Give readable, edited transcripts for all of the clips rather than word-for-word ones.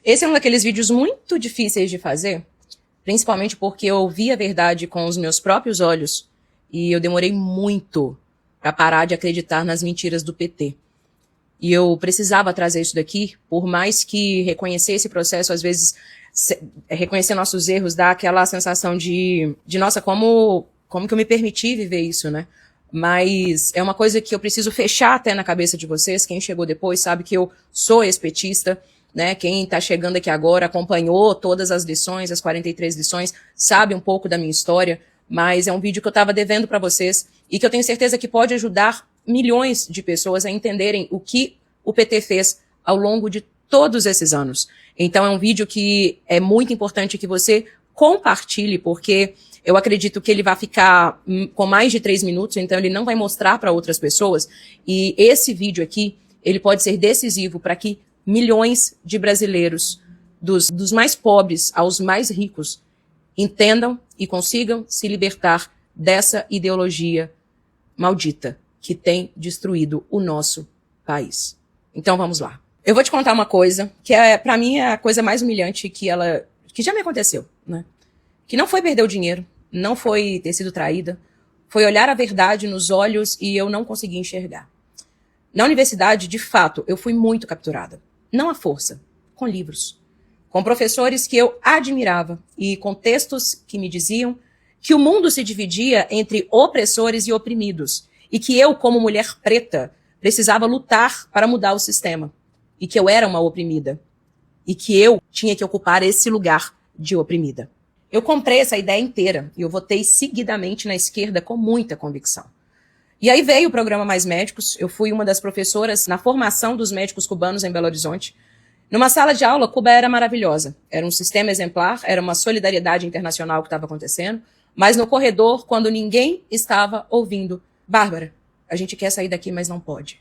Esse é um daqueles vídeos muito difíceis de fazer, principalmente porque eu vi a verdade com os meus próprios olhos e eu demorei muito para parar de acreditar nas mentiras do PT. E eu precisava trazer isso daqui, por mais que reconhecer esse processo, às vezes, reconhecer nossos erros, dá aquela sensação de nossa, como que eu me permiti viver isso, né? Mas é uma coisa que eu preciso fechar até na cabeça de vocês. Quem chegou depois sabe que eu sou ex-petista, né? Quem está chegando aqui agora acompanhou todas as lições, as 43 lições, sabe um pouco da minha história, mas é um vídeo que eu estava devendo para vocês e que eu tenho certeza que pode ajudar milhões de pessoas a entenderem o que o PT fez ao longo de todos esses anos. Então é um vídeo que é muito importante que você compartilhe, porque eu acredito que ele vai ficar com mais de 3 minutos, então ele não vai mostrar para outras pessoas. E esse vídeo aqui, ele pode ser decisivo para que milhões de brasileiros, dos mais pobres aos mais ricos, entendam e consigam se libertar dessa ideologia maldita que tem destruído o nosso país. Então vamos lá. Eu vou te contar uma coisa que para mim é a coisa mais humilhante que já me aconteceu, né? Que não foi perder o dinheiro, não foi ter sido traída, foi olhar a verdade nos olhos e eu não consegui enxergar. Na universidade, de fato, eu fui muito capturada. Não à força, com livros. Com professores que eu admirava e com textos que me diziam que o mundo se dividia entre opressores e oprimidos e que eu, como mulher preta, precisava lutar para mudar o sistema e que eu era uma oprimida e que eu tinha que ocupar esse lugar de oprimida. Eu comprei essa ideia inteira e eu votei seguidamente na esquerda com muita convicção. E aí veio o programa Mais Médicos, eu fui uma das professoras na formação dos médicos cubanos em Belo Horizonte. Numa sala de aula, Cuba era maravilhosa, era um sistema exemplar, era uma solidariedade internacional que estava acontecendo, mas no corredor, quando ninguém estava ouvindo, Bárbara, a gente quer sair daqui, mas não pode.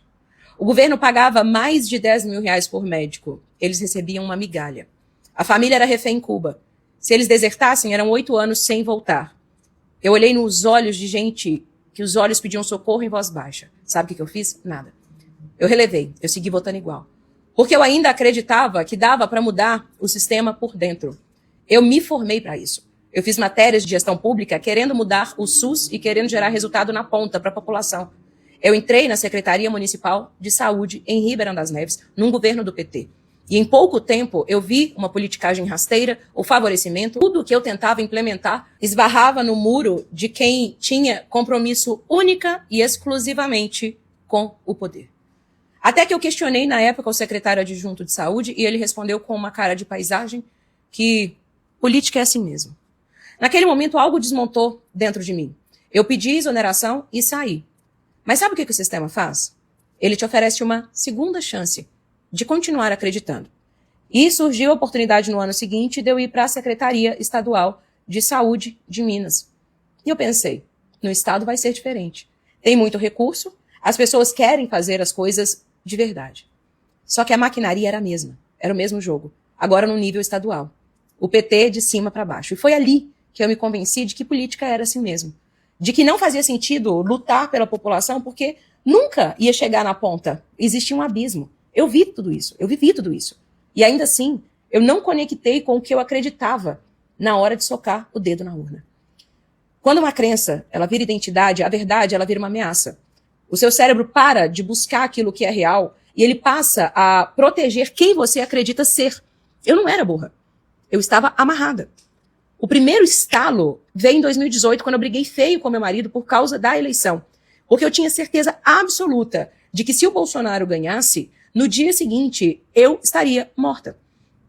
O governo pagava mais de 10 mil reais por médico, eles recebiam uma migalha. A família era refém em Cuba. Se eles desertassem, eram 8 anos sem voltar. Eu olhei nos olhos de gente que os olhos pediam socorro em voz baixa. Sabe o que eu fiz? Nada. Eu relevei, eu segui votando igual. Porque eu ainda acreditava que dava para mudar o sistema por dentro. Eu me formei para isso. Eu fiz matérias de gestão pública querendo mudar o SUS e querendo gerar resultado na ponta para a população. Eu entrei na Secretaria Municipal de Saúde em Ribeirão das Neves, num governo do PT. E em pouco tempo eu vi uma politicagem rasteira, o favorecimento, tudo o que eu tentava implementar esbarrava no muro de quem tinha compromisso única e exclusivamente com o poder. Até que eu questionei na época o secretário adjunto de saúde e ele respondeu com uma cara de paisagem que política é assim mesmo. Naquele momento algo desmontou dentro de mim. Eu pedi exoneração e saí. Mas sabe o que o sistema faz? Ele te oferece uma segunda chance de continuar acreditando. E surgiu a oportunidade no ano seguinte de eu ir para a Secretaria Estadual de Saúde de Minas. E eu pensei, no estado vai ser diferente. Tem muito recurso, as pessoas querem fazer as coisas de verdade. Só que a maquinaria era a mesma, era o mesmo jogo, agora no nível estadual. O PT de cima para baixo. E foi ali que eu me convenci de que política era assim mesmo. De que não fazia sentido lutar pela população porque nunca ia chegar na ponta. Existia um abismo. Eu vi tudo isso, eu vivi tudo isso. E ainda assim, eu não conectei com o que eu acreditava na hora de socar o dedo na urna. Quando uma crença, ela vira identidade, a verdade, ela vira uma ameaça. O seu cérebro para de buscar aquilo que é real e ele passa a proteger quem você acredita ser. Eu não era burra. Eu estava amarrada. O primeiro estalo veio em 2018, quando eu briguei feio com meu marido por causa da eleição. Porque eu tinha certeza absoluta de que se o Bolsonaro ganhasse, no dia seguinte, eu estaria morta.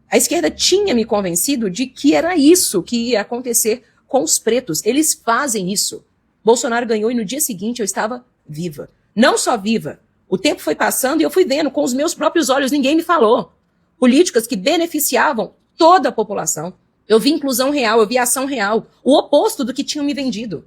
A esquerda tinha me convencido de que era isso que ia acontecer com os pretos. Eles fazem isso. Bolsonaro ganhou e no dia seguinte eu estava viva. Não só viva. O tempo foi passando e eu fui vendo com os meus próprios olhos, ninguém me falou. Políticas que beneficiavam toda a população. Eu vi inclusão real, eu vi ação real. O oposto do que tinham me vendido.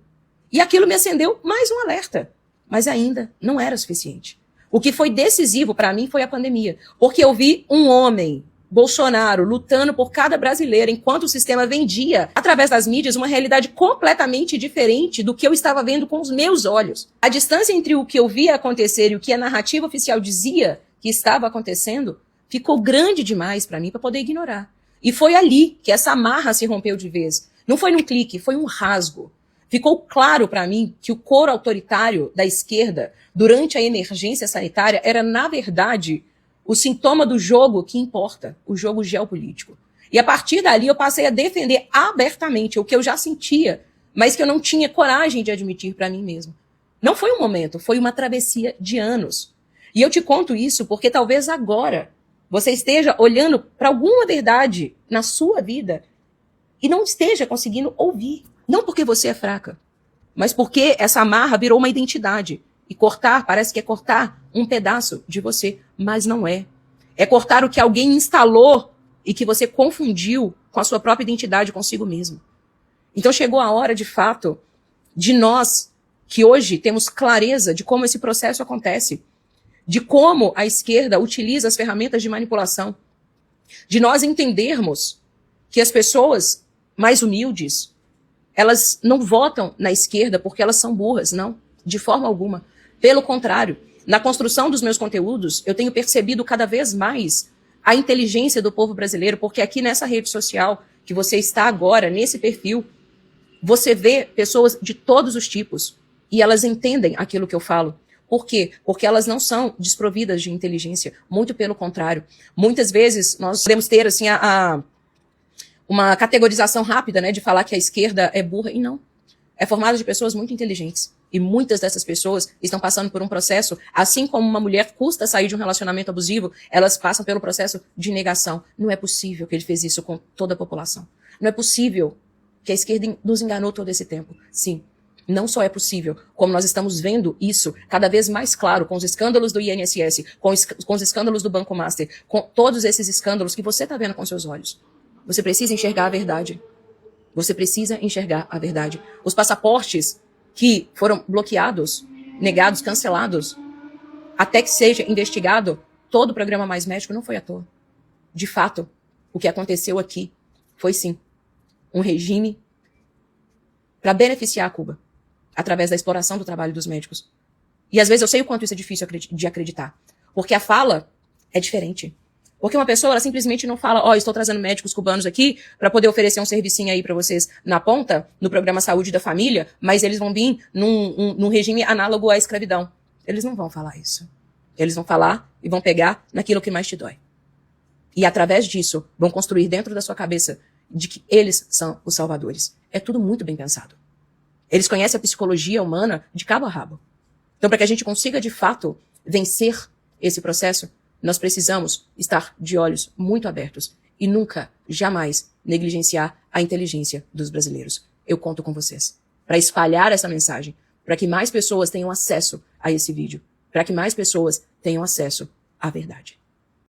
E aquilo me acendeu mais um alerta. Mas ainda não era suficiente. O que foi decisivo para mim foi a pandemia. Porque eu vi um homem, Bolsonaro, lutando por cada brasileiro, enquanto o sistema vendia, através das mídias, uma realidade completamente diferente do que eu estava vendo com os meus olhos. A distância entre o que eu via acontecer e o que a narrativa oficial dizia que estava acontecendo ficou grande demais para mim para poder ignorar. E foi ali que essa amarra se rompeu de vez. Não foi num clique, foi um rasgo. Ficou claro para mim que o coro autoritário da esquerda, durante a emergência sanitária, era, na verdade, o sintoma do jogo que importa, o jogo geopolítico. E a partir dali eu passei a defender abertamente o que eu já sentia, mas que eu não tinha coragem de admitir para mim mesmo. Não foi um momento, foi uma travessia de anos. E eu te conto isso porque talvez agora você esteja olhando para alguma verdade na sua vida e não esteja conseguindo ouvir. Não porque você é fraca, mas porque essa amarra virou uma identidade. E cortar parece que é cortar um pedaço de você, mas não é. É cortar o que alguém instalou e que você confundiu com a sua própria identidade consigo mesmo. Então chegou a hora, de fato, de nós, que hoje temos clareza de como esse processo acontece, de como a esquerda utiliza as ferramentas de manipulação, de nós entendermos que as pessoas mais humildes, elas não votam na esquerda porque elas são burras, não, de forma alguma. Pelo contrário, na construção dos meus conteúdos, eu tenho percebido cada vez mais a inteligência do povo brasileiro, porque aqui nessa rede social que você está agora, nesse perfil, você vê pessoas de todos os tipos e elas entendem aquilo que eu falo. Por quê? Porque elas não são desprovidas de inteligência, muito pelo contrário. Muitas vezes nós podemos ter assim uma categorização rápida, né, de falar que a esquerda é burra, e não. É formada de pessoas muito inteligentes. E muitas dessas pessoas estão passando por um processo, assim como uma mulher custa sair de um relacionamento abusivo, elas passam pelo processo de negação. Não é possível que ele fez isso com toda a população. Não é possível que a esquerda nos enganou todo esse tempo. Sim, não só é possível, como nós estamos vendo isso cada vez mais claro com os escândalos do INSS, com os escândalos do Banco Master, com todos esses escândalos que você está vendo com seus olhos. Você precisa enxergar a verdade. Você precisa enxergar a verdade. Os passaportes que foram bloqueados, negados, cancelados, até que seja investigado todo o programa Mais Médico, não foi à toa. De fato, o que aconteceu aqui foi sim um regime para beneficiar a Cuba, através da exploração do trabalho dos médicos. E às vezes eu sei o quanto isso é difícil de acreditar, porque a fala é diferente. Porque uma pessoa, ela simplesmente não fala, ó, estou trazendo médicos cubanos aqui para poder oferecer um servicinho aí para vocês na ponta, no programa Saúde da Família, mas eles vão vir num regime análogo à escravidão. Eles não vão falar isso. Eles vão falar e vão pegar naquilo que mais te dói. E através disso, vão construir dentro da sua cabeça de que eles são os salvadores. É tudo muito bem pensado. Eles conhecem a psicologia humana de cabo a rabo. Então, para que a gente consiga, de fato, vencer esse processo, nós precisamos estar de olhos muito abertos e nunca, jamais, negligenciar a inteligência dos brasileiros. Eu conto com vocês para espalhar essa mensagem, para que mais pessoas tenham acesso a esse vídeo, para que mais pessoas tenham acesso à verdade.